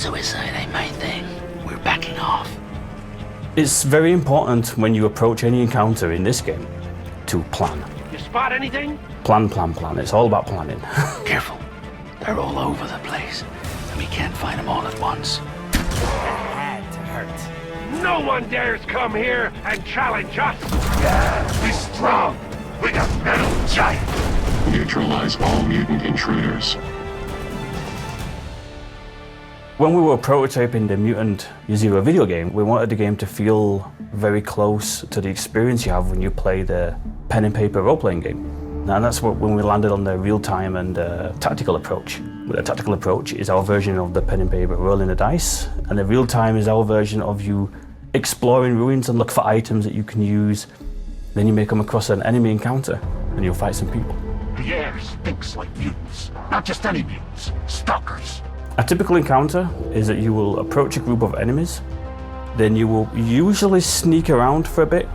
Suicide ain't my thing. We're backing off. It's very important when you approach any encounter in this game to plan. You spot anything? Plan. It's all about planning. Careful. They're all over the place, and we can't find them all at once. That had to hurt. No one dares come here and challenge us! Be strong! We got metal giant! Neutralize all mutant intruders. When we were prototyping the Mutant Year Zero video game, we wanted the game to feel very close to the experience you have when you play the pen and paper role-playing game. And that's when we landed on the real-time and tactical approach. The tactical approach is our version of the pen and paper rolling the dice, and the real-time is our version of you exploring ruins and look for items that you can use. Then you may come across an enemy encounter, and you'll fight some people. The air stinks like mutants. Not just any mutants, stalkers. A typical encounter is that you will approach a group of enemies, then you will usually sneak around for a bit.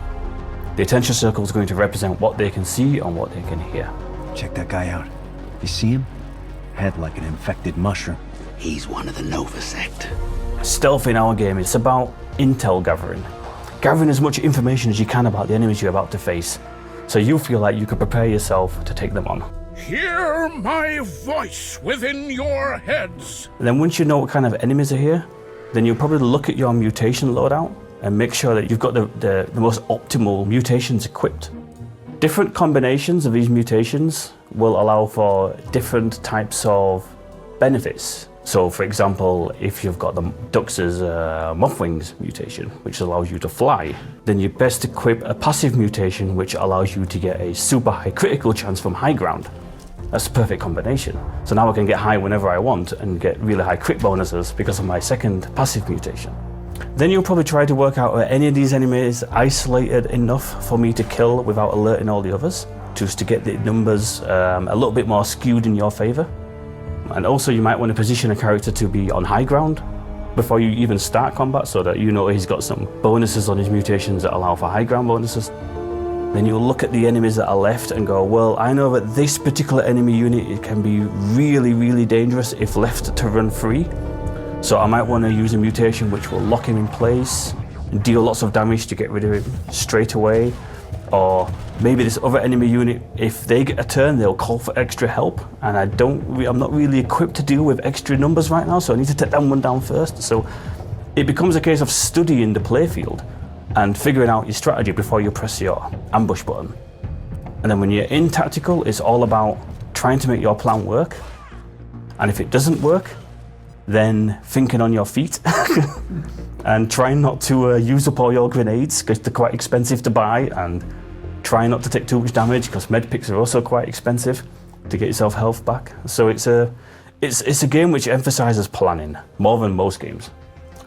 The attention circle is going to represent what they can see and what they can hear. Check that guy out. You see him? Head like an infected mushroom. He's one of the Nova sect. Stealth in our game is about intel gathering. Gathering as much information as you can about the enemies you're about to face, so you feel like you can prepare yourself to take them on. Hear my voice within your heads. And then once you know what kind of enemies are here, then you'll probably look at your mutation loadout and make sure that you've got the most optimal mutations equipped. Different combinations of these mutations will allow for different types of benefits. So for example, if you've got the Dux's moth wings mutation, which allows you to fly, then you best equip a passive mutation which allows you to get a super high critical chance from high ground. That's a perfect combination. So now I can get high whenever I want and get really high crit bonuses because of my second passive mutation. Then you'll probably try to work out are any of these enemies isolated enough for me to kill without alerting all the others, just to get the numbers a little bit more skewed in your favor. And also you might want to position a character to be on high ground before you even start combat so that you know he's got some bonuses on his mutations that allow for high ground bonuses. Then you'll look at the enemies that are left and go, well, I know that this particular enemy unit it can be really, really dangerous if left to run free. So I might want to use a mutation which will lock him in place and deal lots of damage to get rid of him straight away. Or maybe this other enemy unit, if they get a turn, they'll call for extra help, and I'm not really equipped to deal with extra numbers right now, so I need to take that one down first. So it becomes a case of studying the playfield and figuring out your strategy before you press your ambush button. And then when you're in tactical, it's all about trying to make your plan work. And if it doesn't work, then thinking on your feet and trying not to use up all your grenades because they're quite expensive to buy, and try not to take too much damage because medpicks are also quite expensive to get yourself health back. So it's a game which emphasizes planning more than most games.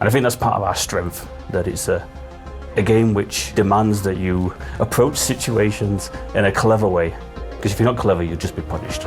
And I think that's part of our strength, that it's a game which demands that you approach situations in a clever way, because if you're not clever, you'll just be punished.